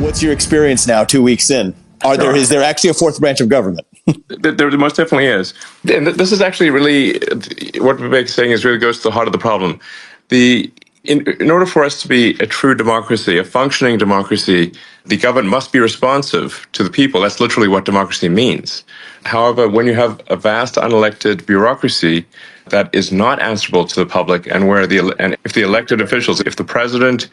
What's your experience now, 2 weeks in? Is there actually a fourth branch of government? There most definitely is. And this is actually really, what Vivek's saying is really goes to the heart of the problem. In order for us to be a true democracy, a functioning democracy, the government must be responsive to the people. That's literally what democracy means. However, when you have a vast unelected bureaucracy that is not answerable to the public, and if the elected officials, if the president,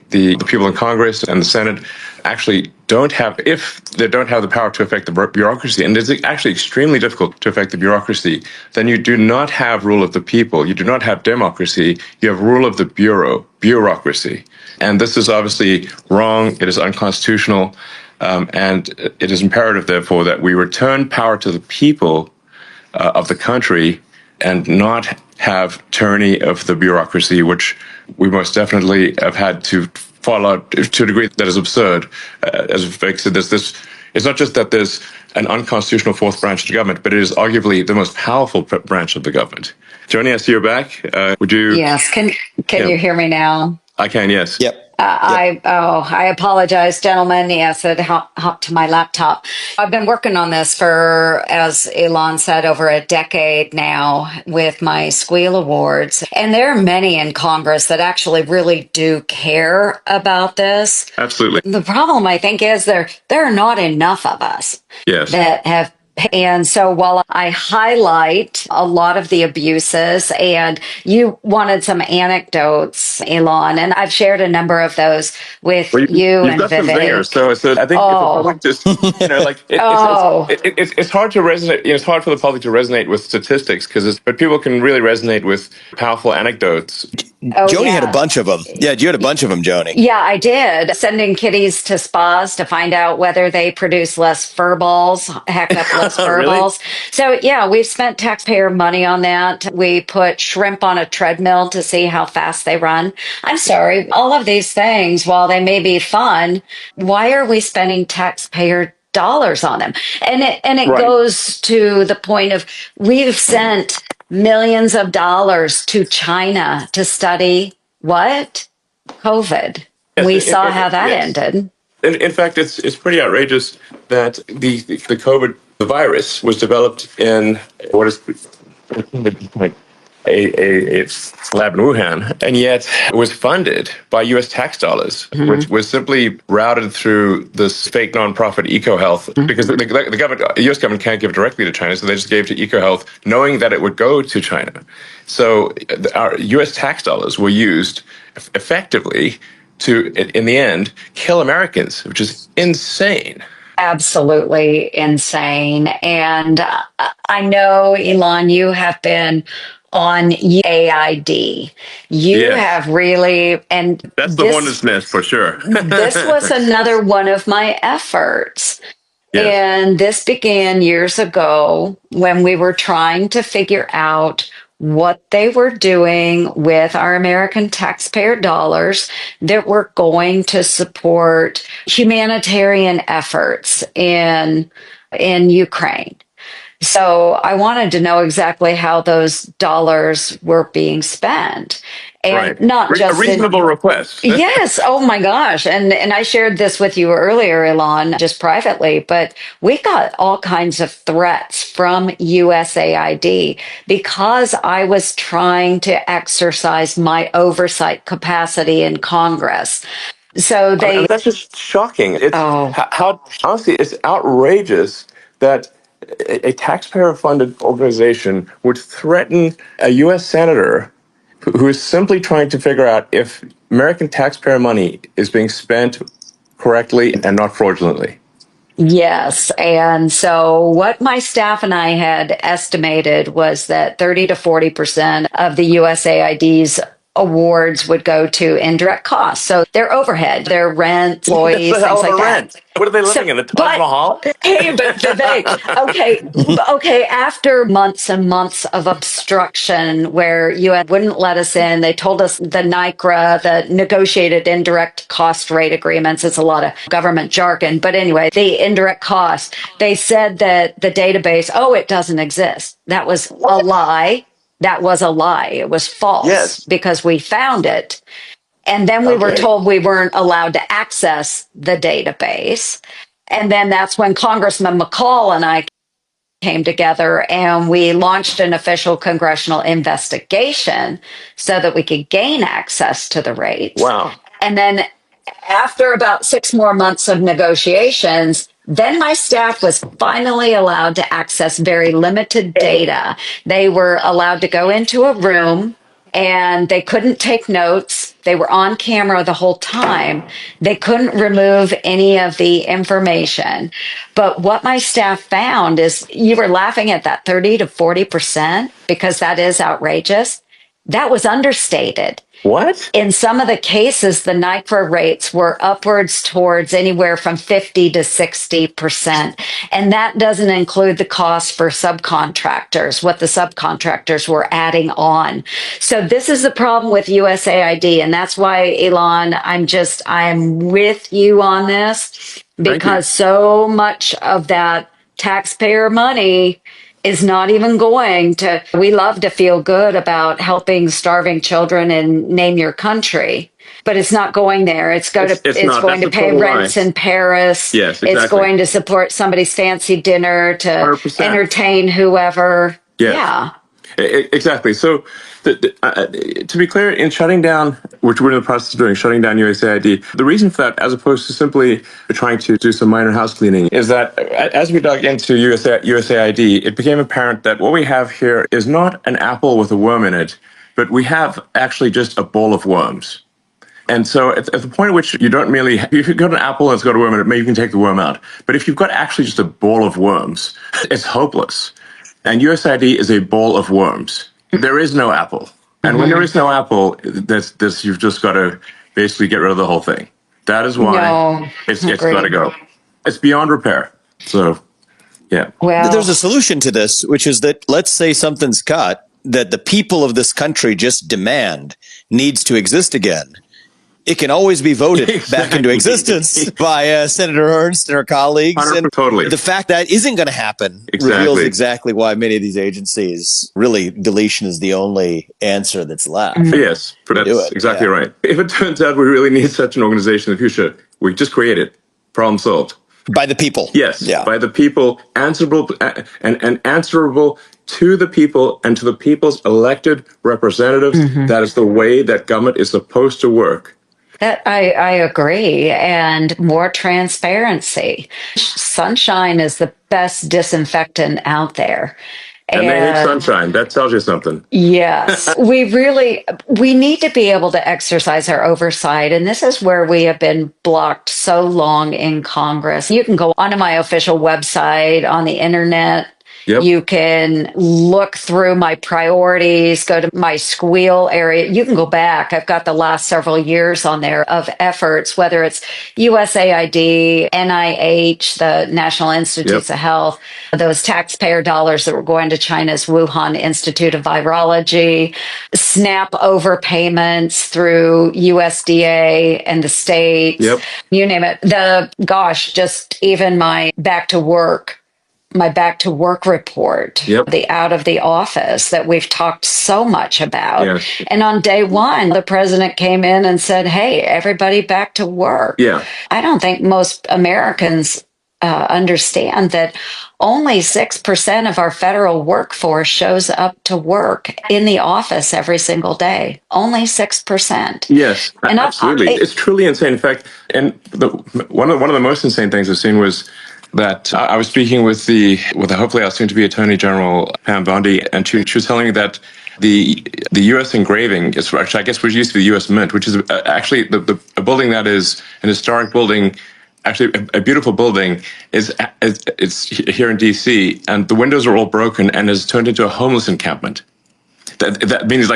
the people in Congress and the Senate actually don't have the power to affect the bureaucracy, and it's actually extremely difficult to affect the bureaucracy, then you do not have rule of the people. You do not have democracy. You have rule of the bureaucracy. And this is obviously wrong. It is unconstitutional. And it is imperative, therefore, that we return power to the people of the country and not have tyranny of the bureaucracy, which we most definitely have had to follow to a degree that is absurd. As Vivek said, it's not just that there's an unconstitutional fourth branch of the government, but it is arguably the most powerful branch of the government. Joni, I see you're back. Would you? Yes. Can you hear me now? I can, yes. Yep. I apologize, gentlemen. Yes, it hopped to my laptop. I've been working on this for, as Elon said, over a decade now with my Squeal Awards. And there are many in Congress that actually really do care about this. Absolutely. The problem, I think, is there are not enough of us that have. And so while I highlight a lot of the abuses, and you wanted some anecdotes, Elon, and I've shared a number of those with you and got some Vivek. So I think if the public just, it's hard to resonate. It's hard for the public to resonate with statistics but people can really resonate with powerful anecdotes. Joni had a bunch of them. Yeah, you had a bunch of them, Joni. Yeah, I did. Sending kitties to spas to find out whether they produce less fur balls, heck up less fur balls. So yeah, we've spent taxpayer money on that. We put shrimp on a treadmill to see how fast they run. I'm sorry, all of these things, while they may be fun, why are we spending taxpayer dollars on them? And it goes to the point of we've sent millions of dollars to China to study what? COVID. Yes, we saw how that ended. In fact, it's pretty outrageous that the COVID, the virus, was developed in what is a lab in Wuhan, and yet it was funded by U.S. tax dollars, which was simply routed through this fake nonprofit EcoHealth, because the U.S. government can't give directly to China, so they just gave to EcoHealth, knowing that it would go to China. So our U.S. tax dollars were used effectively to, in the end, kill Americans, which is insane. Absolutely insane. And I know, Elon, you have been on USAID. You have really, and that's the hornet's nest for sure. This was another one of my efforts. Yes. And this began years ago when we were trying to figure out what they were doing with our American taxpayer dollars that were going to support humanitarian efforts in Ukraine. So I wanted to know exactly how those dollars were being spent. And not just a reasonable request. Yes. Oh my gosh. And I shared this with you earlier, Elon, just privately, but we got all kinds of threats from USAID because I was trying to exercise my oversight capacity in Congress. So that's just shocking. How honestly, it's outrageous that a taxpayer-funded organization would threaten a U.S. senator who is simply trying to figure out if American taxpayer money is being spent correctly and not fraudulently. Yes. And so what my staff and I had estimated was that 30 to 40% of the USAID's awards would go to indirect costs. So their overhead, their rent, employees, things like that. What are they living in, the Taj Mahal? Hey, but okay, after months and months of obstruction where UN wouldn't let us in, they told us the NICRA, the negotiated indirect cost rate agreements, it's a lot of government jargon. But anyway, the indirect cost, they said that the database, it doesn't exist. That was a lie. That was a lie. It was false because we found it. And then we were Okay. told we weren't allowed to access the database. And then that's when Congressman McCall and I came together and we launched an official congressional investigation so that we could gain access to the rates. Wow. And then after about 6 more months of negotiations, then my staff was finally allowed to access very limited data. They were allowed to go into a room and they couldn't take notes. They were on camera the whole time. They couldn't remove any of the information. But what my staff found is you were laughing at that 30 to 40% because that is outrageous. That was understated. What? In some of the cases, the NICRA rates were upwards towards anywhere from 50 to 60%. And that doesn't include the cost for subcontractors, what the subcontractors were adding on. So this is the problem with USAID. And that's why, Elon, I'm with you on this because so much of that taxpayer money is not even going to, we love to feel good about helping starving children and name your country, but it's not going there. It's going to pay rents in Paris. Yes, exactly. It's going to support somebody's fancy dinner to 100%. entertain whoever. Yes. Yeah. Exactly. So, to be clear, in shutting down, which we're in the process of doing, shutting down USAID, the reason for that, as opposed to simply trying to do some minor house cleaning, is that as we dug into USAID, it became apparent that what we have here is not an apple with a worm in it, but we have actually just a bowl of worms. And so at the point at which you don't merely, if you've got an apple and it's got a worm in it, maybe you can take the worm out. But if you've got actually just a bowl of worms, it's hopeless. And USAID is a bowl of worms. There is no apple. And when there is no apple, you've just got to basically get rid of the whole thing. That is why it's got to go. It's beyond repair. So, yeah. Well, There's a solution to this, which is that let's say something's cut that the people of this country just demand needs to exist again. It can always be voted back into existence by Senator Ernst and her colleagues. And totally. The fact that isn't going to happen reveals exactly why many of these agencies, really, deletion is the only answer that's left. Yes, that's exactly right. If it turns out we really need such an organization in the future, we just create it. Problem solved. By the people. Yes, by the people, answerable and answerable to the people and to the people's elected representatives. That is the way that government is supposed to work. That I agree. And more transparency. Sunshine is the best disinfectant out there. And they hate sunshine. That tells you something. Yes. we need to be able to exercise our oversight. And this is where we have been blocked so long in Congress. You can go onto my official website on the internet. Yep. You can look through my priorities, go to my squeal area. You can go back. I've got the last several years on there of efforts, whether it's USAID, NIH, the National Institutes of Health, those taxpayer dollars that were going to China's Wuhan Institute of Virology, SNAP overpayments through USDA and the states, you name it. Just even my back to work report, the out of the office that we've talked so much about. Yes. And on day one, the president came in and said, hey, everybody back to work. Yeah. I don't think most Americans understand that only 6% of our federal workforce shows up to work in the office every single day. Only 6%. Yes, and absolutely. It's truly insane. In fact, and one of the most insane things I've seen was that I was speaking with the hopefully our soon to be Attorney General Pam Bondi, and she was telling me that the U.S. engraving is actually, I guess, which used to be the U.S. Mint, which is actually a building that is an historic building, actually a beautiful building, it's here in D.C. and the windows are all broken and has turned into a homeless encampment. That means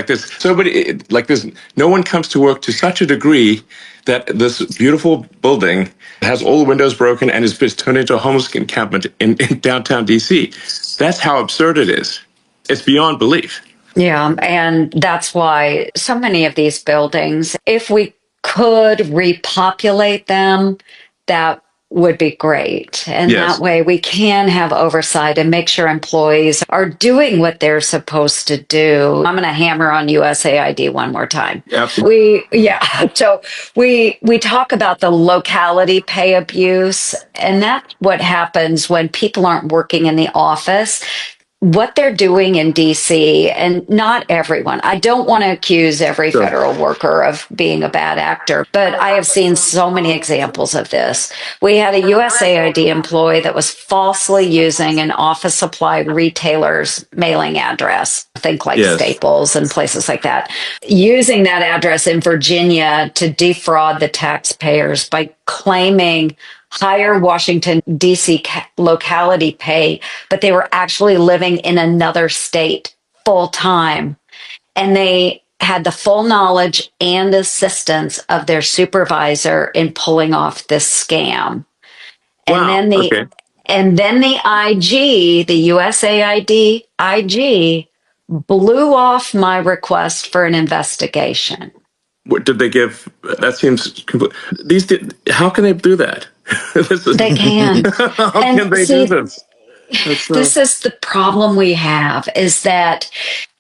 no one comes to work to such a degree that this beautiful building has all the windows broken and is turned into a homeless encampment in downtown DC. That's how absurd it is. It's beyond belief. Yeah, and that's why so many of these buildings, if we could repopulate them, that would be great. And Yes. that way we can have oversight and make sure employees are doing what they're supposed to do. I'm going to hammer on USAID one more time. Absolutely. So we talk about the locality pay abuse, and that's what happens when people aren't working in the office. What they're doing in DC, and not everyone, I don't want to accuse every federal worker of being a bad actor, but I have seen so many examples of this. We had a USAID employee that was falsely using an office supply retailer's mailing address, think like Staples and places like that, using that address in Virginia to defraud the taxpayers by claiming higher Washington, D.C. locality pay, but they were actually living in another state full time. And they had the full knowledge and assistance of their supervisor in pulling off this scam. And then the IG, the USAID IG, blew off my request for an investigation. What did they give? That seems how can they do that? They can. How can they do this? This is the problem we have, is that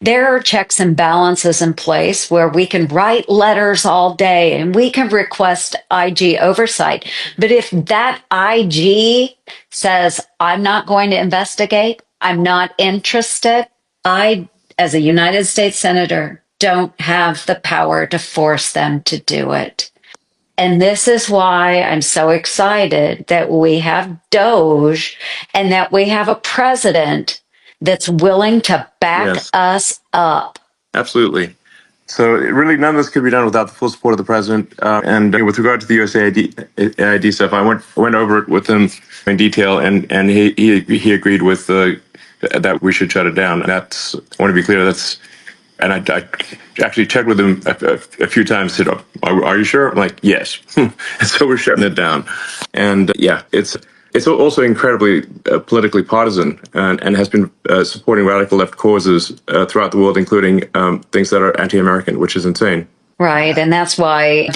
there are checks and balances in place where we can write letters all day and we can request IG oversight. But if that IG says, I'm not going to investigate, I'm not interested, I, as a United States Senator, don't have the power to force them to do it. And this is why I'm so excited that we have DOGE and that we have a president that's willing to back us up. Absolutely. So really, none of this could be done without the full support of the president. And with regard to the USAID stuff, I went over it with him in detail, and he agreed with that we should shut it down. And I want to be clear. And I actually checked with him a few times. Said, "Are you sure?" I'm like, "Yes." And so we're shutting it down. And it's also incredibly politically partisan, and has been supporting radical left causes throughout the world, including things that are anti-American, which is insane. Right, and that's why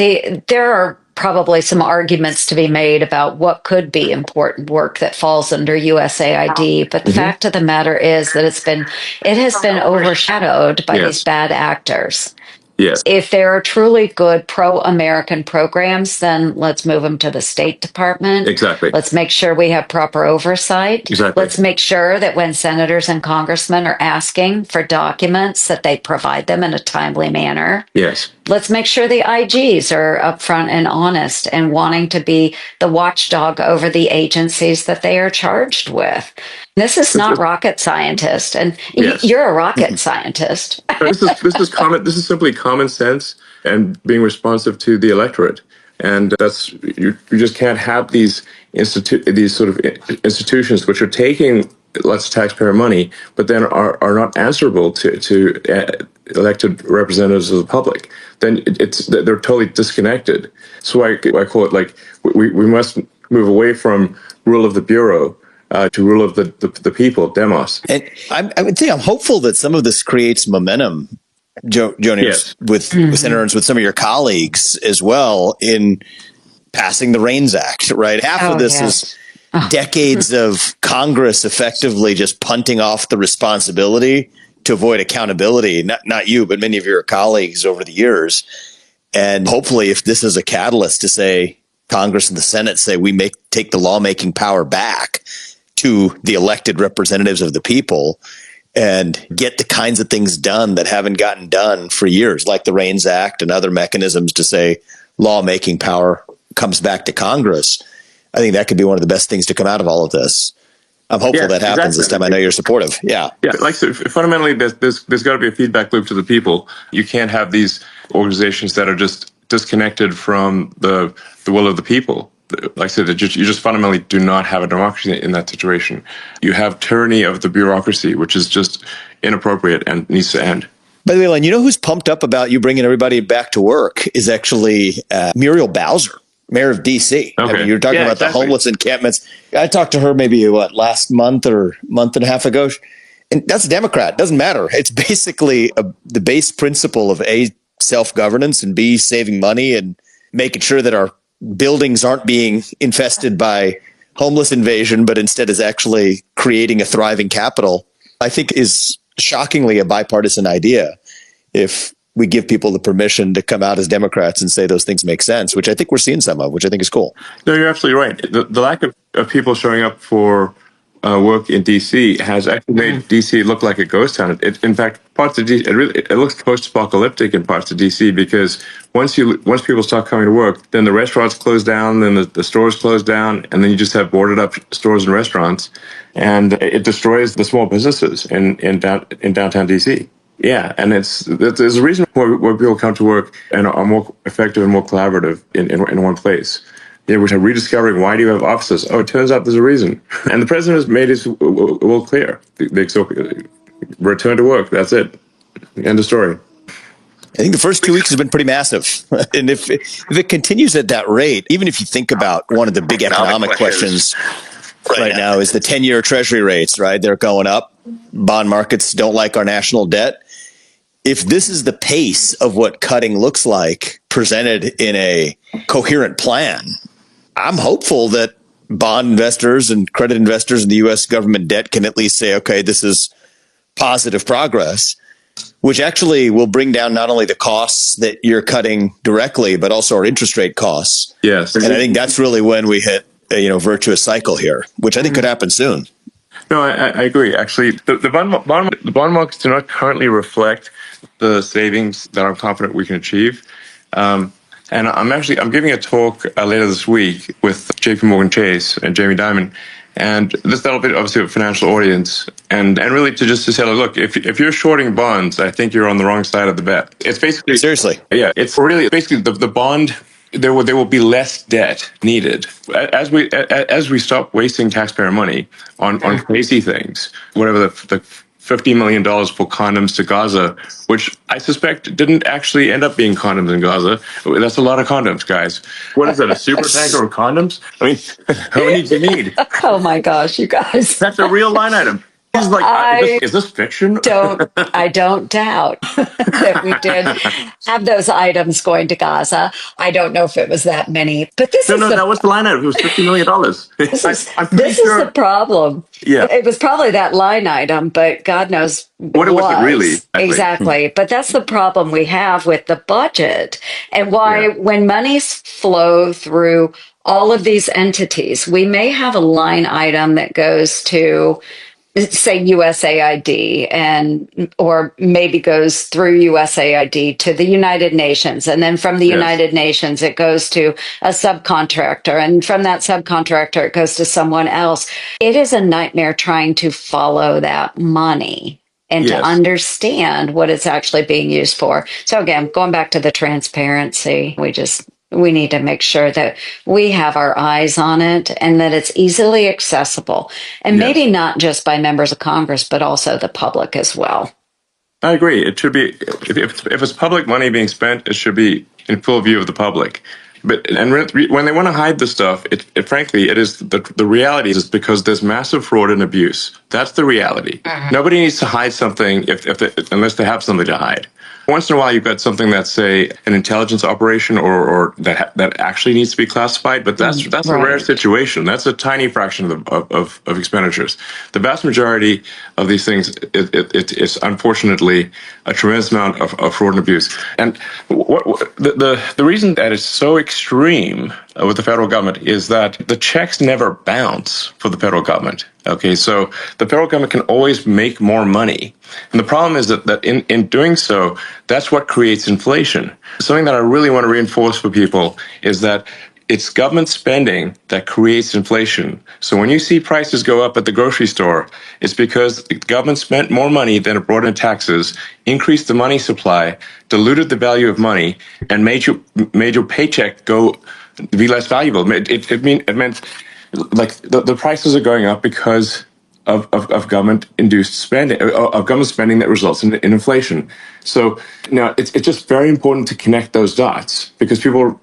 there are probably some arguments to be made about what could be important work that falls under USAID. But the fact of the matter is that it has been overshadowed by these bad actors. Yes. If there are truly good pro-American programs, then let's move them to the State Department. Exactly. Let's make sure we have proper oversight. Exactly. Let's make sure that when senators and congressmen are asking for documents, that they provide them in a timely manner. Yes. Let's make sure the IGs are upfront and honest and wanting to be the watchdog over the agencies that they are charged with. This is not rocket scientist, and you're a rocket scientist. This is simply common sense and being responsive to the electorate, and that's you just can't have these sort of institutions which are taking lots of taxpayer money, but then are not answerable to elected representatives of the public. Then they're totally disconnected. So I call it like we must move away from rule of the bureau to rule of the people, demos. And I would say I'm hopeful that some of this creates momentum, Joni, with senators, with some of your colleagues as well, in passing the REINS Act, right? Half of this is decades of Congress effectively just punting off the responsibility to avoid accountability. Not you, but many of your colleagues over the years. And hopefully, if this is a catalyst to say Congress and the Senate say we take the lawmaking power back to the elected representatives of the people and get the kinds of things done that haven't gotten done for years, like the REINS Act and other mechanisms to say lawmaking power comes back to Congress. I think that could be one of the best things to come out of all of this. I'm hopeful that happens this time. I know you're supportive. Yeah. Like so fundamentally, there's got to be a feedback loop to the people. You can't have these organizations that are just disconnected from the will of the people. Like I said, you just fundamentally do not have a democracy in that situation. You have tyranny of the bureaucracy, which is just inappropriate and needs to end. By the way, Elon, you know who's pumped up about you bringing everybody back to work is actually Muriel Bowser, mayor of D.C. Okay. I mean, you're talking about the homeless encampments. I talked to her maybe, last month or month and a half ago. And that's a Democrat. Doesn't matter. It's basically the base principle of A, self-governance, and B, saving money and making sure that our buildings aren't being infested by homeless invasion, but instead is actually creating a thriving capital, I think is shockingly a bipartisan idea if we give people the permission to come out as Democrats and say those things make sense, which I think we're seeing some of, which I think is cool. No, you're absolutely right. The lack of people showing up for work in DC has actually made DC look like a ghost town. In fact, parts of DC, it looks post-apocalyptic in parts of DC because once people start coming to work, then the restaurants close down, then the stores close down, and then you just have boarded up stores and restaurants, and it destroys the small businesses in downtown DC. Yeah, and there's a reason why people come to work and are more effective and more collaborative in one place. Yeah, we're rediscovering why do you have offices? Oh, it turns out there's a reason. And the president has made his will clear. Return to work. That's it. End of story. I think the first 2 weeks has been pretty massive. And if it continues at that rate, even if you think about one of the big economic questions right now is the 10-year treasury rates, right? They're going up. Bond markets don't like our national debt. If this is the pace of what cutting looks like presented in a coherent plan, I'm hopeful that bond investors and credit investors in the U.S. government debt can at least say, okay, this is positive progress, which actually will bring down not only the costs that you're cutting directly, but also our interest rate costs. Yes. And I think that's really when we hit a virtuous cycle here, which I think could happen soon. No, I agree. Actually, the bond markets do not currently reflect the savings that I'm confident we can achieve. And I'm giving a talk later this week with JP Morgan Chase and Jamie Dimon. And that'll be obviously a financial audience. And really to say, look, if you're shorting bonds, I think you're on the wrong side of the bet. It's basically... Seriously. Yeah, it's really basically the bond... There will be less debt needed as we stop wasting taxpayer money on crazy things. Whatever the $50 million for condoms to Gaza, which I suspect didn't actually end up being condoms in Gaza. That's a lot of condoms, guys. What is that, a super tanker of condoms? I mean, how many do you need? Oh my gosh, you guys. That's a real line item. He's like, is this fiction? I don't doubt that we did have those items going to Gaza. I don't know if it was that many, but that was the line item. It was $50 million. This is the problem. Yeah. It was probably that line item, but God knows what it was really. Exactly. But that's the problem we have with the budget and why when monies flow through all of these entities, we may have a line item that goes to, say, USAID or maybe goes through USAID to the United Nations. And then from the United Nations, it goes to a subcontractor. And from that subcontractor, it goes to someone else. It is a nightmare trying to follow that money and to understand what it's actually being used for. So again, going back to the transparency, we need to make sure that we have our eyes on it and that it's easily accessible. And maybe not just by members of Congress, but also the public as well. I agree. It should be, if it's public money being spent, it should be in full view of the public. And when they want to hide the stuff, frankly, it is the reality is because there's massive fraud and abuse. That's the reality. Nobody needs to hide something unless they have something to hide. Once in a while, you've got something that's, say, an intelligence operation or that actually needs to be classified, but that's a rare situation. That's a tiny fraction of expenditures. The vast majority of these things, it's unfortunately a tremendous amount of fraud and abuse. And the reason that it's so extreme with the federal government is that the checks never bounce for the federal government. Okay, so the federal government can always make more money. And the problem is that in doing so, that's what creates inflation. Something that I really want to reinforce for people is that it's government spending that creates inflation. So when you see prices go up at the grocery store, it's because the government spent more money than it brought in taxes, increased the money supply, diluted the value of money, and made your paycheck be less valuable. It meant like the prices are going up because of government-induced spending, of government spending that results in inflation. So now it's just very important to connect those dots because people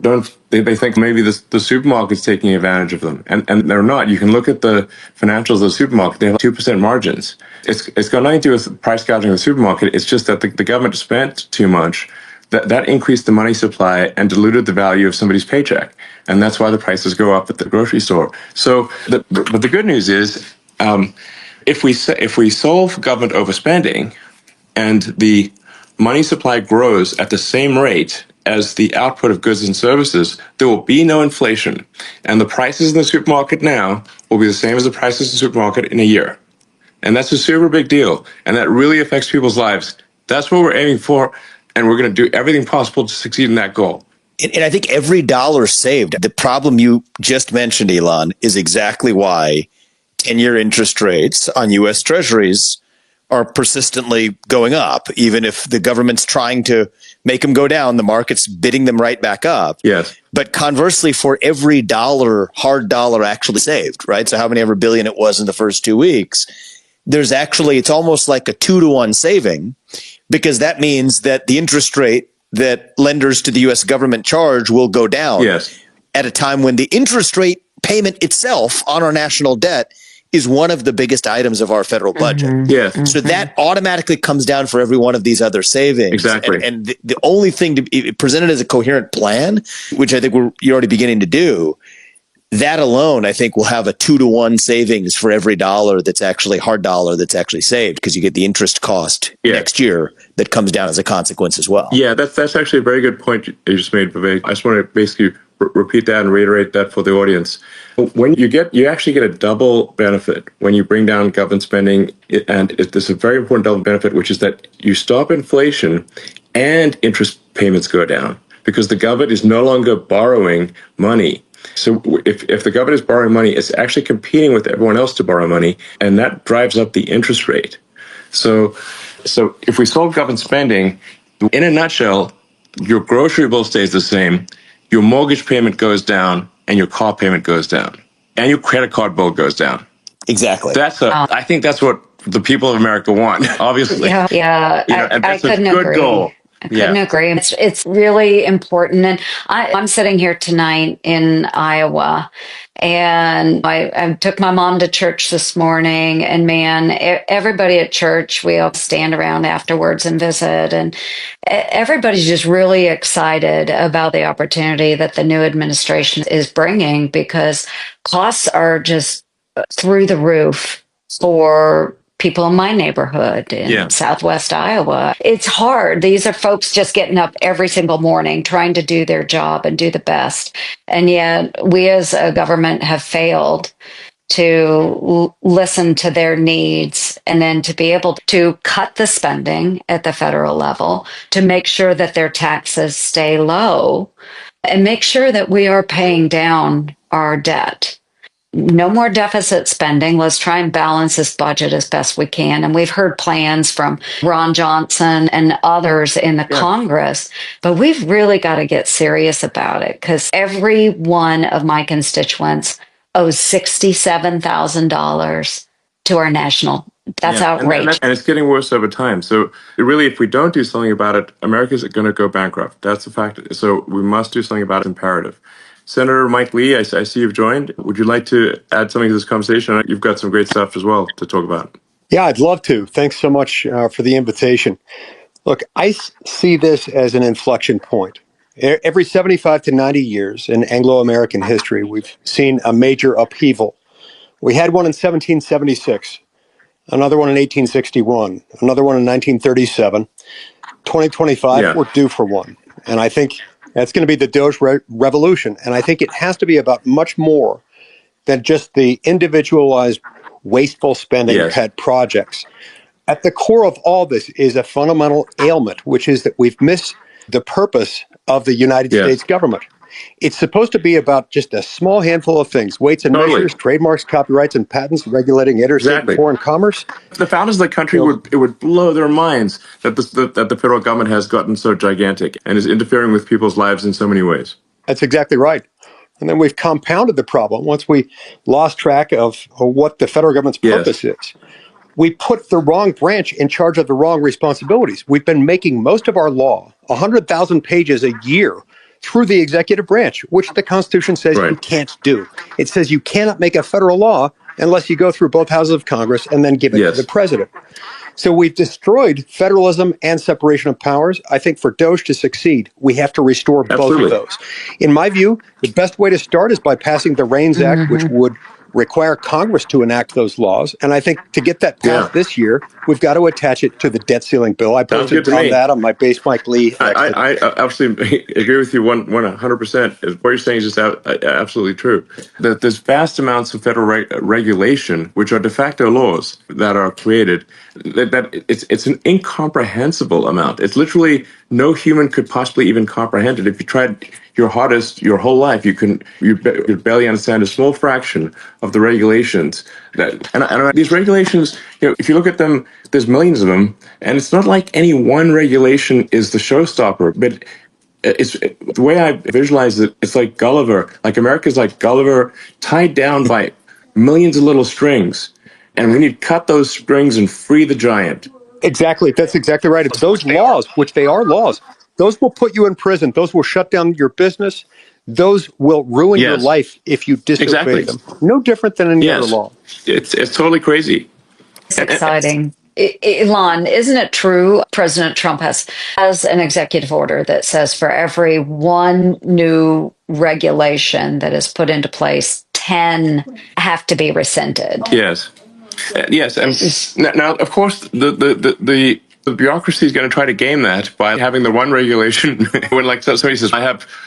they think maybe the supermarket's taking advantage of them, and they're not. You can look at the financials of the supermarket; they have 2% margins. It's got nothing to do with price gouging of the supermarket. It's just that the government spent too much that increased the money supply and diluted the value of somebody's paycheck. And that's why the prices go up at the grocery store. So, but the good news is, if we solve government overspending and the money supply grows at the same rate as the output of goods and services, there will be no inflation. And the prices in the supermarket now will be the same as the prices in the supermarket in a year. And that's a super big deal. And that really affects people's lives. That's what we're aiming for. And we're going to do everything possible to succeed in that goal. And I think every dollar saved, the problem you just mentioned, Elon, is exactly why 10-year interest rates on U.S. Treasuries are persistently going up. Even if the government's trying to make them go down, the market's bidding them right back up. Yes. But conversely, for every dollar, hard dollar actually saved, right? So how many ever billion it was in the first 2 weeks, there's actually, it's almost like a 2-to-1 saving, because that means that the interest rate that lenders to the U.S. government charge will go down. Yes. At a time when the interest rate payment itself on our national debt is one of the biggest items of our federal budget. Mm-hmm. Yes. So that automatically comes down for every one of these other savings. Exactly. And the only thing to be presented as a coherent plan, which I think you're already beginning to do, that alone, I think, will have a 2-to-1 savings for every dollar that's actually hard dollar that's actually saved, because you get the interest cost next year that comes down as a consequence as well. Yeah, that's actually a very good point you just made, Vivek. I just want to basically repeat that and reiterate that for the audience. When you actually get a double benefit when you bring down government spending, and there's a very important double benefit, which is that you stop inflation and interest payments go down, because the government is no longer borrowing money. So if the government is borrowing money, it's actually competing with everyone else to borrow money, and that drives up the interest rate. So if we solve government spending, in a nutshell, your grocery bill stays the same, your mortgage payment goes down, and your car payment goes down, and your credit card bill goes down. Exactly. I think that's what the people of America want, obviously. Yeah. And that's I couldn't a good agree. goal. I couldn't agree. It's really important. And I'm sitting here tonight in Iowa, and I took my mom to church this morning, and man, everybody at church, we all stand around afterwards and visit, and everybody's just really excited about the opportunity that the new administration is bringing, because costs are just through the roof for people in my neighborhood in Southwest Iowa. It's hard. These are folks just getting up every single morning, trying to do their job and do the best. And yet we as a government have failed to listen to their needs, and then to be able to cut the spending at the federal level, to make sure that their taxes stay low, and make sure that we are paying down our debt. No more deficit spending. Let's try and balance this budget as best we can. And we've heard plans from Ron Johnson and others in the Congress, but we've really got to get serious about it, because every one of my constituents owes $67,000 to our national. That's outrageous. And it's getting worse over time. So really, if we don't do something about it, America's going to go bankrupt. That's a fact. So we must do something about it. It's imperative. Senator Mike Lee, I see you've joined. Would you like to add something to this conversation? You've got some great stuff as well to talk about. Yeah, I'd love to. Thanks so much for the invitation. Look, I see this as an inflection point. Every 75 to 90 years in Anglo-American history, we've seen a major upheaval. We had one in 1776, another one in 1861, another one in 1937. 2025, we're due for one. And I think that's going to be the DOGE revolution. And I think it has to be about much more than just the individualized, wasteful spending pet projects. At the core of all this is a fundamental ailment, which is that we've missed the purpose of the United States government. It's supposed to be about just a small handful of things: weights and measures, trademarks, copyrights, and patents, regulating interstate and foreign commerce. The founders of the country would blow their minds that the federal government has gotten so gigantic and is interfering with people's lives in so many ways. That's exactly right. And then we've compounded the problem once we lost track of what the federal government's purpose is. We put the wrong branch in charge of the wrong responsibilities. We've been making most of our law, 100,000 pages a year, through the executive branch, which the Constitution says you can't do. It says you cannot make a federal law unless you go through both houses of Congress and then give it to the president. So we've destroyed federalism and separation of powers. I think for DOGE to succeed, we have to restore both of Absolutely. those. In my view, the best way to start is by passing the REINS Act, which would require Congress to enact those laws. And I think to get that passed this year, we've got to attach it to the debt ceiling bill. I Sounds posted good to on me. that on my Base Mike Lee. I absolutely agree with you 100%. What you're saying is just absolutely true. That there's vast amounts of federal regulation, which are de facto laws that are created, that it's an incomprehensible amount. It's literally no human could possibly even comprehend it. If you tried your hardest your whole life, you barely understand a small fraction of the regulations. And these regulations, if you look at them, there's millions of them, and it's not like any one regulation is the showstopper, but the way I visualize it, it's like Gulliver. Like America's like Gulliver, tied down by millions of little strings, and we need to cut those strings and free the giant. Exactly. That's exactly right. It's those laws, which they are laws, those will put you in prison. Those will shut down your business. Those will ruin your life if you disobey them. No different than any other law. It's totally crazy. It's exciting. Elon, isn't it true President Trump has an executive order that says for every one new regulation that is put into place, 10 have to be rescinded? Yes. Yes, and now, of course, the bureaucracy is going to try to game that by having the one regulation. When like somebody says,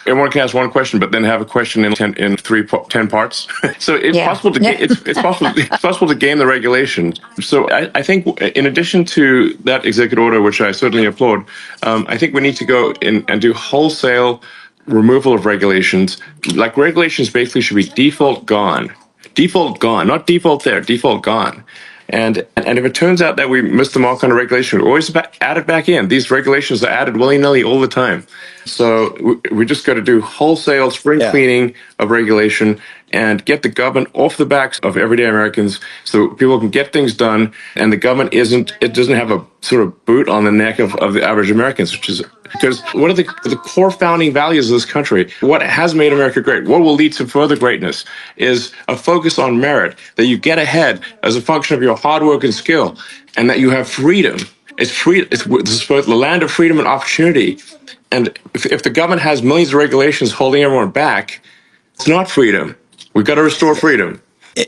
everyone can ask one question, but then have a question in 10 parts. So it's possible to it's possible to game the regulation. So I think in addition to that executive order, which I certainly applaud, I think we need to go in and do wholesale removal of regulations. Like regulations basically should be default gone. Default gone, not default there, default gone. And if it turns out that we missed the mark on a regulation, we always add it back in. These regulations are added willy-nilly all the time. So we just got to do wholesale spring cleaning of regulation and get the government off the backs of everyday Americans so people can get things done, and the government doesn't have a sort of boot on the neck of the average Americans, which is because what are the core founding values of this country? What has made America great? What will lead to further greatness is a focus on merit, that you get ahead as a function of your hard work and skill, and that you have freedom. It's free. It's both the land of freedom and opportunity. And if the government has millions of regulations holding everyone back, it's not freedom. We've got to restore freedom.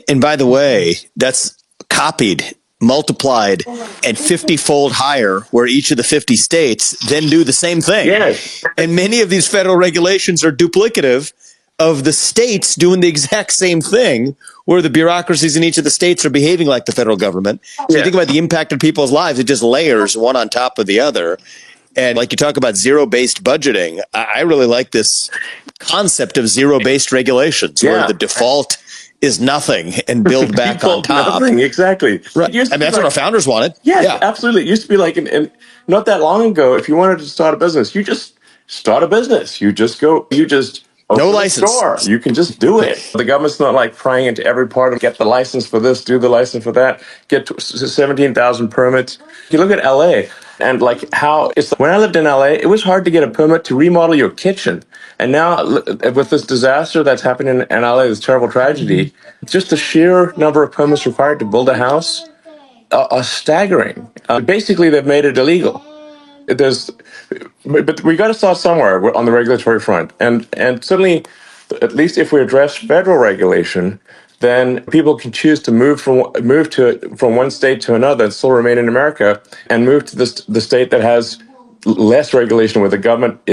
And by the way, that's copied, multiplied, and 50-fold higher, where each of the 50 states then do the same thing. Yes. And many of these federal regulations are duplicative of the states doing the exact same thing, where the bureaucracies in each of the states are behaving like the federal government. So you think about the impact on people's lives, it just layers one on top of the other. And like you talk about zero-based budgeting, I really like this concept of zero-based regulations, where the default is nothing and build back on top. Nothing, exactly. Right. I mean, that's what our founders wanted. Yeah, absolutely. It used to be like, and not that long ago, if you wanted to start a business, you just start a business. You just open no a license. Store. You can just do it. The government's not like prying into every part of get the license for this, do the license for that, get 17,000 permits. You look at LA and like how when I lived in LA, it was hard to get a permit to remodel your kitchen. And now with this disaster that's happening in LA, this terrible tragedy, just the sheer number of permits required to build a house are staggering. Basically, they've made it illegal. But we got to start somewhere on the regulatory front, and certainly, at least if we address federal regulation, then people can choose to move from one state to another and still remain in America, and move to the state that has less regulation, where the government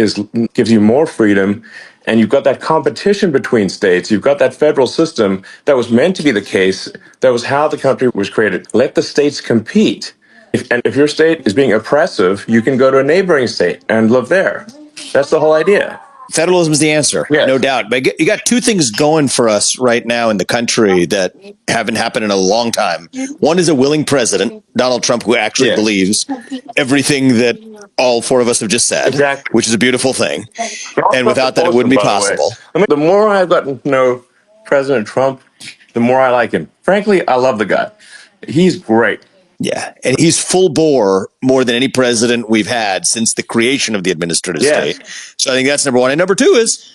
gives you more freedom, and you've got that competition between states. You've got that federal system that was meant to be the case. That was how the country was created. Let the states compete. If your state is being oppressive, you can go to a neighboring state and live there. That's the whole idea. Federalism is the answer, no doubt. But you got two things going for us right now in the country that haven't happened in a long time. One is a willing president, Donald Trump, who actually believes everything that all four of us have just said, which is a beautiful thing. And without that, it wouldn't be possible. The more I've gotten to know President Trump, the more I like him. Frankly, I love the guy. He's great. Yeah, and he's full bore more than any president we've had since the creation of the administrative state. So I think that's number one. And number two is,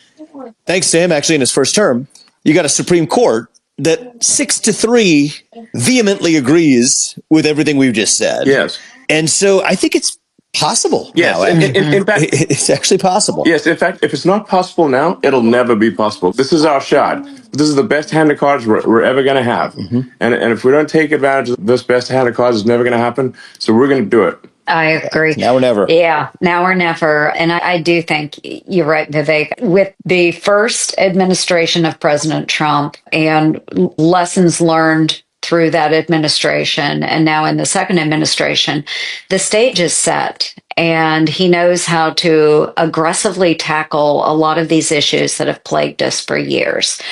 thanks to him, actually, in his first term, you got a Supreme Court that 6-3 vehemently agrees with everything we've just said. Yes. And so I think it's possible. Yes. Now. In fact, it's actually possible. Yes. In fact, if it's not possible now, it'll never be possible. This is our shot. This is the best hand of cards we're ever going to have. And if we don't take advantage of this best hand of cards, it's never going to happen. So we're going to do it. I agree. Now or never. Yeah, now or never. And I do think you're right, Vivek. With the first administration of President Trump and lessons learned through that administration, and now in the second administration, the stage is set. And he knows how to aggressively tackle a lot of these issues that have plagued us for years.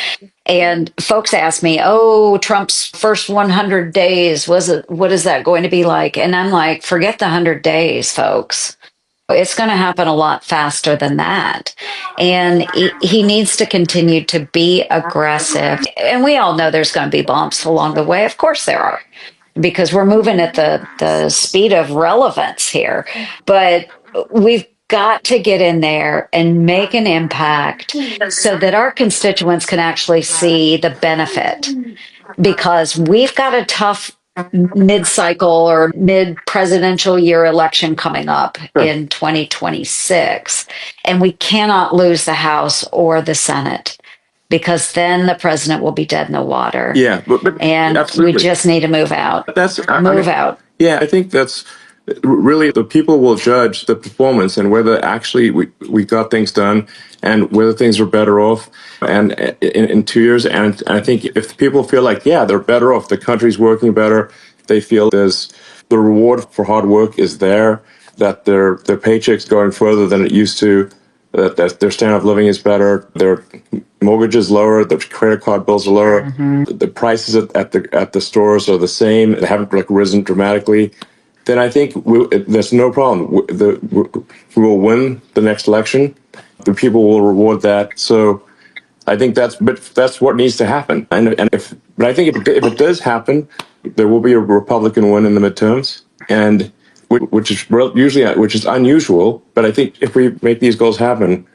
And folks ask me, oh, Trump's first 100 days, what is that going to be like? And I'm like, forget the 100 days, folks. It's going to happen a lot faster than that. And he needs to continue to be aggressive. And we all know there's going to be bumps along the way. Of course there are, because we're moving at the speed of relevance here. But we've got to get in there and make an impact so that our constituents can actually see the benefit, because we've got a tough mid-cycle or mid-presidential year election coming up in 2026, and we cannot lose the House or the Senate, because then the president will be dead in the water. Yeah, and absolutely. We just need to move out. Move out. Yeah, I think that's really, the people will judge the performance and whether actually we got things done and whether things are better off and in 2 years. And I think if people feel like, yeah, they're better off, the country's working better, they feel there's the reward for hard work is there, that their paycheck's going further than it used to, that their standard of living is better, their mortgage is lower, the credit card bills are lower, the prices at the stores are the same, they haven't risen dramatically, then I think there's no problem. We will win the next election. The people will reward that. So I think that's what needs to happen. But I think if it does happen, there will be a Republican win in the midterms, and which is unusual. But I think if we make these goals happen,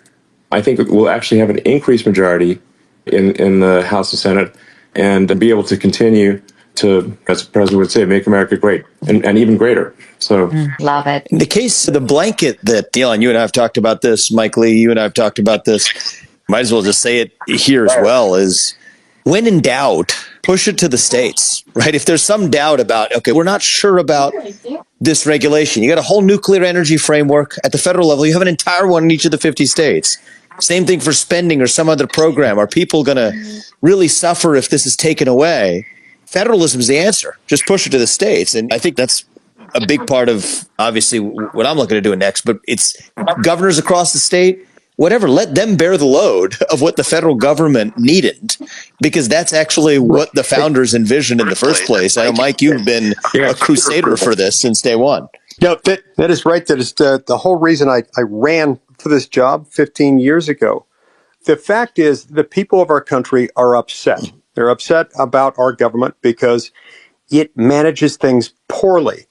I think we'll actually have an increased majority in the House and Senate, and be able to continue to, as the president would say, make America great and even greater. So love it. In the case of the blanket that, Elon, you and I have talked about this, Mike Lee, you and I have talked about this, might as well just say it here as well, is when in doubt, push it to the states, right? If there's some doubt about, okay, we're not sure about this regulation. You got a whole nuclear energy framework at the federal level. You have an entire one in each of the 50 states. Same thing for spending or some other program. Are people going to really suffer if this is taken away? Federalism is the answer. Just push it to the states. And I think that's a big part of, obviously, what I'm looking to do next. But it's governors across the state, whatever, let them bear the load of what the federal government needed, because that's actually what the founders envisioned in the first place. I know, Mike, you've been a crusader for this since day one. No, that is right. That is the whole reason I ran for this job 15 years ago. The fact is, the people of our country are upset. They're upset about our government because it manages things poorly.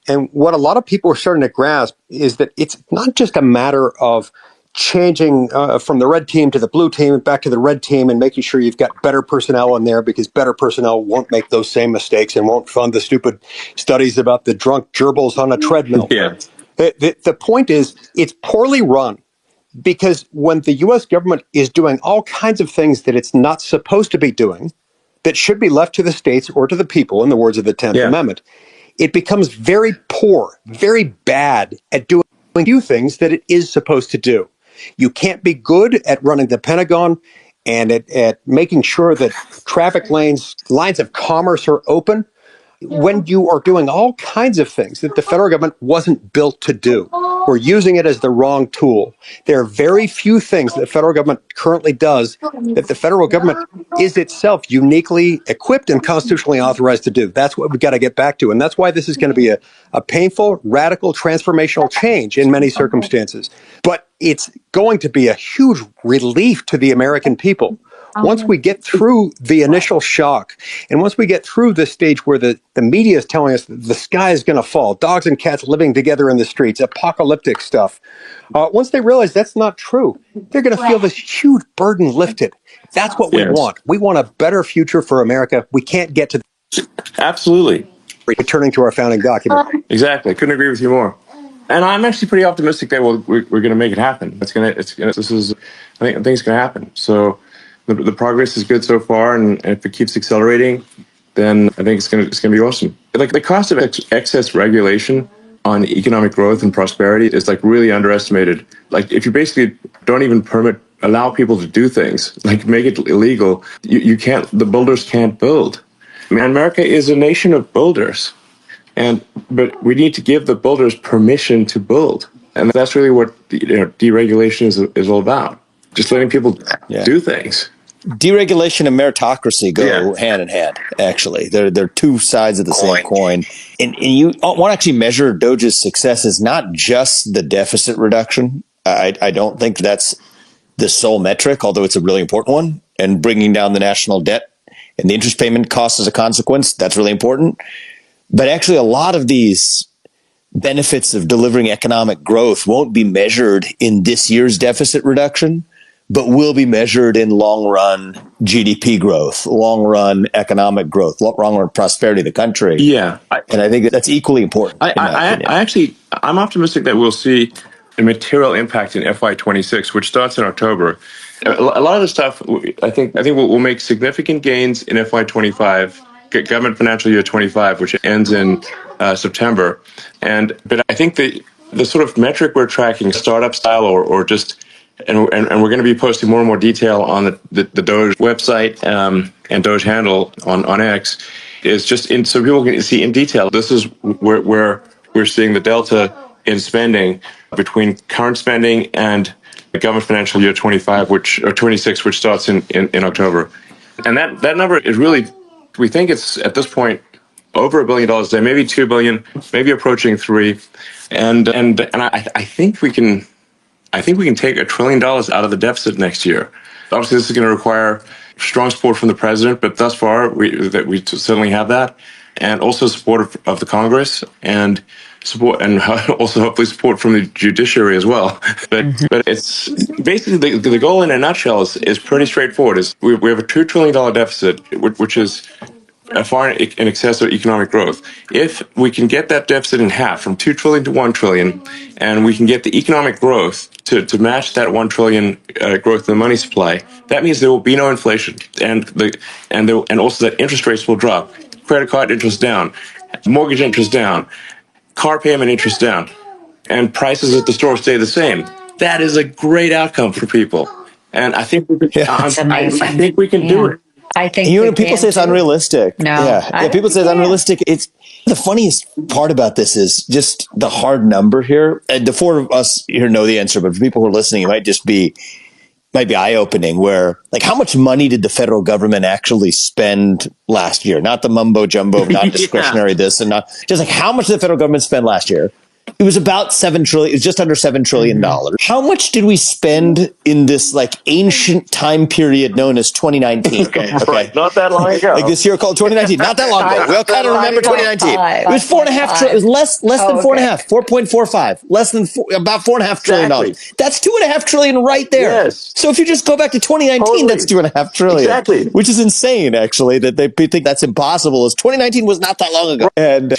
And what a lot of people are starting to grasp is that it's not just a matter of changing from the red team to the blue team, back to the red team, and making sure you've got better personnel in there, because better personnel won't make those same mistakes and won't fund the stupid studies about the drunk gerbils on a treadmill. Yeah. The point is, it's poorly run. Because when the U.S. government is doing all kinds of things that it's not supposed to be doing, that should be left to the states or to the people, in the words of the 10th Amendment, it becomes very poor, very bad at doing a few things that it is supposed to do. You can't be good at running the Pentagon and at making sure that traffic lines of commerce are open when you are doing all kinds of things that the federal government wasn't built to do, or using it as the wrong tool. There are very few things that the federal government currently does that the federal government is itself uniquely equipped and constitutionally authorized to do. That's what we've got to get back to. And that's why this is going to be a painful, radical, transformational change in many circumstances. But it's going to be a huge relief to the American people Once we get through the initial shock, and once we get through this stage where the media is telling us that the sky is going to fall, dogs and cats living together in the streets, apocalyptic stuff, once they realize that's not true, they're going to feel this huge burden lifted. That's what we want. We want a better future for America. We can't get to Absolutely. Returning to our founding document. Exactly. Couldn't agree with you more. And I'm actually pretty optimistic that we're going to make it happen. I think it's going to happen. So the progress is good so far, and if it keeps accelerating, then I think it's going to be awesome. Like the cost of excess regulation on economic growth and prosperity is like really underestimated. Like if you basically don't even allow people to do things, like make it illegal, you can't. The builders can't build. I mean, America is a nation of builders. But we need to give the builders permission to build. And that's really what deregulation is all about. Just letting people do things. Deregulation and meritocracy go hand in hand, actually. They're two sides of the same coin. And you want to actually measure DOGE's success is not just the deficit reduction. I don't think that's the sole metric, although it's a really important one. And bringing down the national debt and the interest payment costs as a consequence, that's really important. But actually, a lot of these benefits of delivering economic growth won't be measured in this year's deficit reduction, but will be measured in long-run GDP growth, long-run economic growth, long-run prosperity of the country. Yeah. And I think that's equally important. I'm optimistic that we'll see a material impact in FY26, which starts in October. A lot of the stuff, I think we'll make significant gains in FY25. Government financial year 25, which ends in September. But I think the sort of metric we're tracking, startup style or just, and we're going to be posting more and more detail on the DOGE website and DOGE handle on X, is just so people can see in detail. This is where we're seeing the delta in spending between current spending and the government financial year 25, or 26, which starts in October. And that number is really, we think it's at this point over $1 billion a day, maybe $2 billion, maybe approaching $3 billion. And I think we can take $1 trillion out of the deficit next year. Obviously, this is going to require strong support from the president, but thus far we certainly have that, and also support of the Congress and support, and also hopefully support from the judiciary as well. But it's basically the goal in a nutshell is pretty straightforward. We have a $2 trillion deficit, which is far in excess of economic growth. If we can get that deficit in half, from 2 trillion to 1 trillion, and we can get the economic growth to match that 1 trillion growth in the money supply, that means there will be no inflation, and also that interest rates will drop, credit card interest down, mortgage interest down, car payment interest down, and prices at the store stay the same. That is a great outcome for people, and I think we can do it. I think people say it's unrealistic. No, people say it's unrealistic. It's the funniest part about this is just the hard number here. And the four of us here know the answer, but for people who are listening, it might be eye-opening. Where, like, how much money did the federal government actually spend last year? Not the mumbo jumbo, not discretionary this and not just like how much did the federal government spend last year? It was about $7 trillion. It was just under $7 trillion. How much did we spend in this like ancient time period known as 2019? Okay. Right. Not that long ago. Like this year called 2019. Not that long ago. We all kind of remember 2019. It was $4.5 trillion. It was less than 4.5. 4.45. Less than about $4.5 trillion. That's $2.5 trillion right there. Yes. So if you just go back to 2019, that's $2.5 trillion. Exactly. Which is insane, actually, that they think that's impossible. As 2019 was not that long ago, and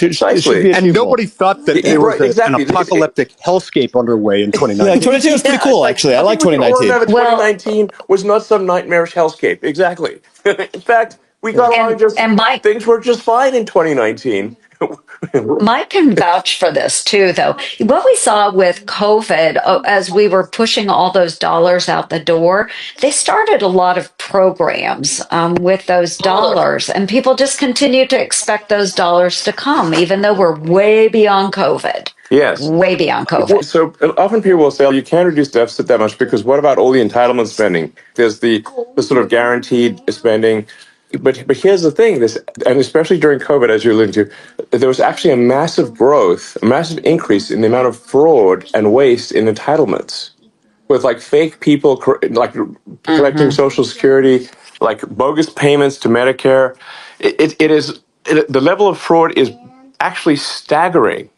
nobody thought that there was an apocalyptic hellscape underway in 2019. Yeah, 2019 was pretty cool, actually. I like 2019. 2019 was not some nightmarish hellscape. Exactly. In fact, we got along things were just fine in 2019. Mike can vouch for this too, though. What we saw with COVID, as we were pushing all those dollars out the door, they started a lot of programs with those dollars, and people just continue to expect those dollars to come, even though we're way beyond COVID. Yes. Way beyond COVID. So often people will say, you can't reduce deficit that much because what about all the entitlement spending? There's the sort of guaranteed spending. But here's the thing, and especially during COVID, as you're alluding to, there was actually a massive growth, a massive increase in the amount of fraud and waste in entitlements, with like fake people like collecting Social Security, like bogus payments to Medicare. The level of fraud is actually staggering.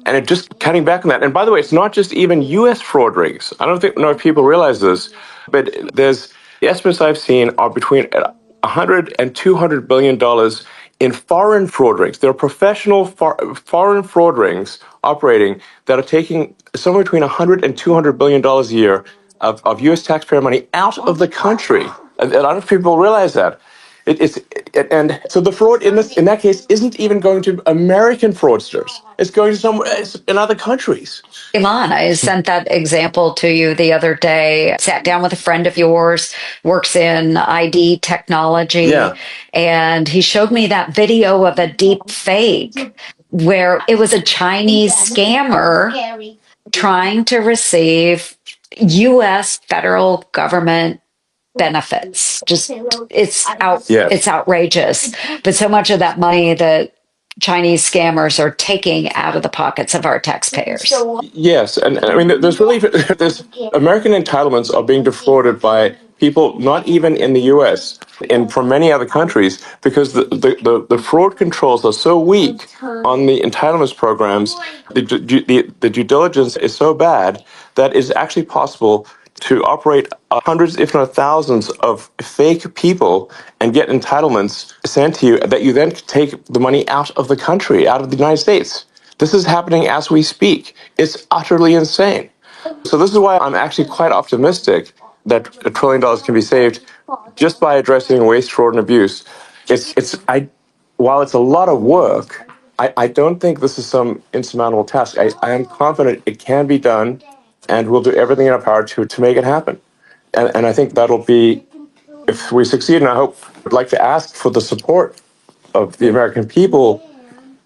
And it just cutting back on that. And by the way, it's not just even U.S. fraud rings. I don't know if people realize this, but the estimates I've seen are between 100 and 200 billion dollars in foreign fraud rings. There are professional foreign fraud rings operating that are taking somewhere between 100 and 200 billion dollars a year of U.S. taxpayer money out of the country. And a lot of people realize that. And so the fraud in that case isn't even going to American fraudsters. It's going to somewhere in other countries. Elon, I sent that example to you the other day. Sat down with a friend of yours, works in ID technology, Yeah. and he showed me that video of a deep fake where it was a Chinese scammer trying to receive U.S. federal government benefits. Just Yes. it's outrageous. But so much of that money that Chinese scammers are taking out of the pockets of our taxpayers. Yes, and I mean, there's American entitlements are being defrauded by people not even in the U.S. and from many other countries because the fraud controls are so weak on the entitlements programs. The due diligence is so bad that it's actually possible to operate hundreds, if not thousands, of fake people and get entitlements sent to you that you then take the money out of the country, out of the United States. This is happening as we speak. It's utterly insane. So this is why I'm actually quite optimistic that $1 trillion can be saved just by addressing waste, fraud, and abuse. While it's a lot of work, I don't think this is some insurmountable task. I am confident it can be done, and we'll do everything in our power to make it happen. And I think that'll be, if we succeed, and I'd like to ask for the support of the American people,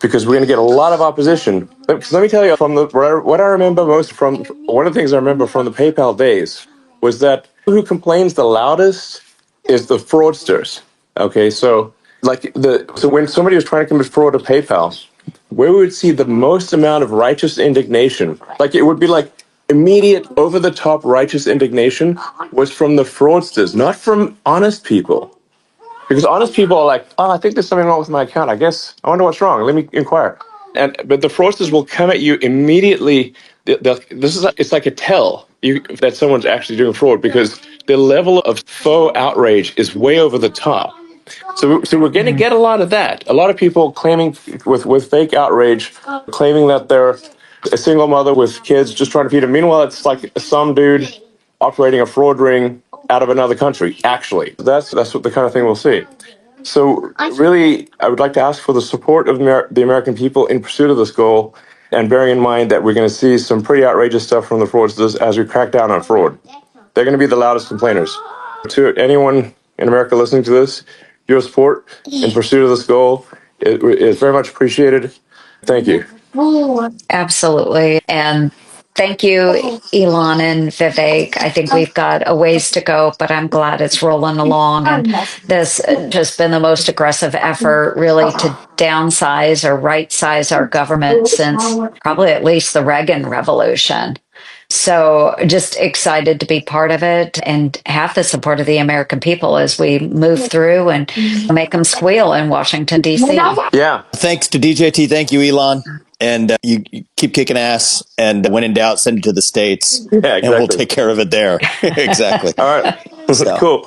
because we're going to get a lot of opposition. Because let me tell you, what I remember most from, one of the things I remember from the PayPal days was that who complains the loudest is the fraudsters. Okay, so when somebody was trying to commit fraud to PayPal, where we would see the most amount of righteous indignation, like it would be like immediate, over-the-top righteous indignation, was from the fraudsters, not from honest people. Because honest people are like, oh, I think there's something wrong with my account. I wonder what's wrong. Let me inquire. But the fraudsters will come at you immediately. It's like a tell that someone's actually doing fraud because the level of faux outrage is way over the top. So we're going to get a lot of that. A lot of people claiming with fake outrage, claiming that they're a single mother with kids just trying to feed them. Meanwhile, it's like some dude operating a fraud ring out of another country, actually. That's what the kind of thing we'll see. So really, I would like to ask for the support of the American people in pursuit of this goal, and bearing in mind that we're going to see some pretty outrageous stuff from the fraudsters as we crack down on fraud. They're going to be the loudest complainers. To anyone in America listening to this, your support in pursuit of this goal is very much appreciated. Thank you. Absolutely. And thank you, Elon and Vivek. I think we've got a ways to go, but I'm glad it's rolling along. And this has just been the most aggressive effort, really, to downsize or right size our government since probably at least the Reagan Revolution. So just excited to be part of it and have the support of the American people as we move through and make them squeal in Washington, D.C. Yeah. Thanks to DJT. Thank you, Elon. And you keep kicking ass. And when in doubt, send it to the States. Yeah, exactly. And we'll take care of it there. Exactly. All right. So. Cool.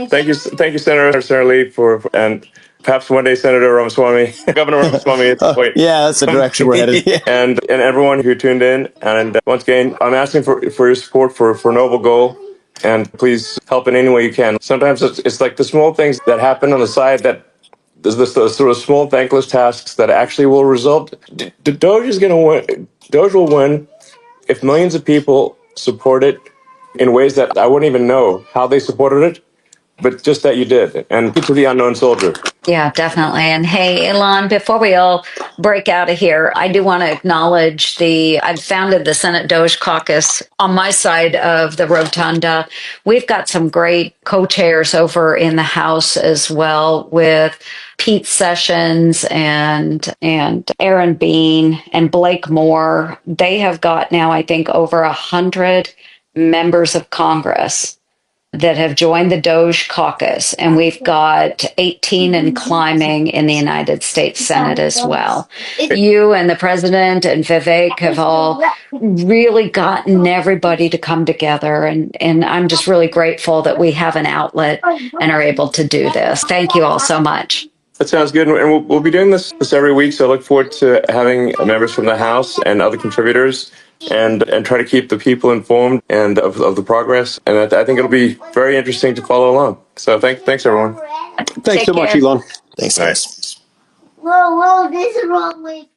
Thank you, Senator Lee, and perhaps one day Senator Ramaswamy, Governor Ramaswamy. At some point. Yeah, that's the direction we're headed. Yeah. And everyone who tuned in. And once again, I'm asking for your support for a noble goal. And please help in any way you can. Sometimes it's like the small things that happen on the side that there's this sort of small thankless tasks that actually will result. DOGE is going to win. DOGE will win if millions of people support it in ways that I wouldn't even know how they supported it, but just that you did. And to the unknown soldier. Yeah, definitely. And hey, Elon, before we all break out of here, I do want to acknowledge I've founded the Senate Doge Caucus on my side of the rotunda. We've got some great co-chairs over in the House as well with Pete Sessions and Aaron Bean and Blake Moore. They have got now, I think, over 100 members of Congress that have joined the DOGE caucus, and we've got 18 and climbing in the United States Senate as well. You and the president and Vivek have all really gotten everybody to come together, and I'm just really grateful that we have an outlet and are able to do this. Thank you all so much. That sounds good. And we'll be doing this every week. So I look forward to having members from the House and other contributors and try to keep the people informed and of the progress. And I think it'll be very interesting to follow along. So thanks everyone. Thanks so much, Elon. Thanks, guys. Whoa, this is the wrong way.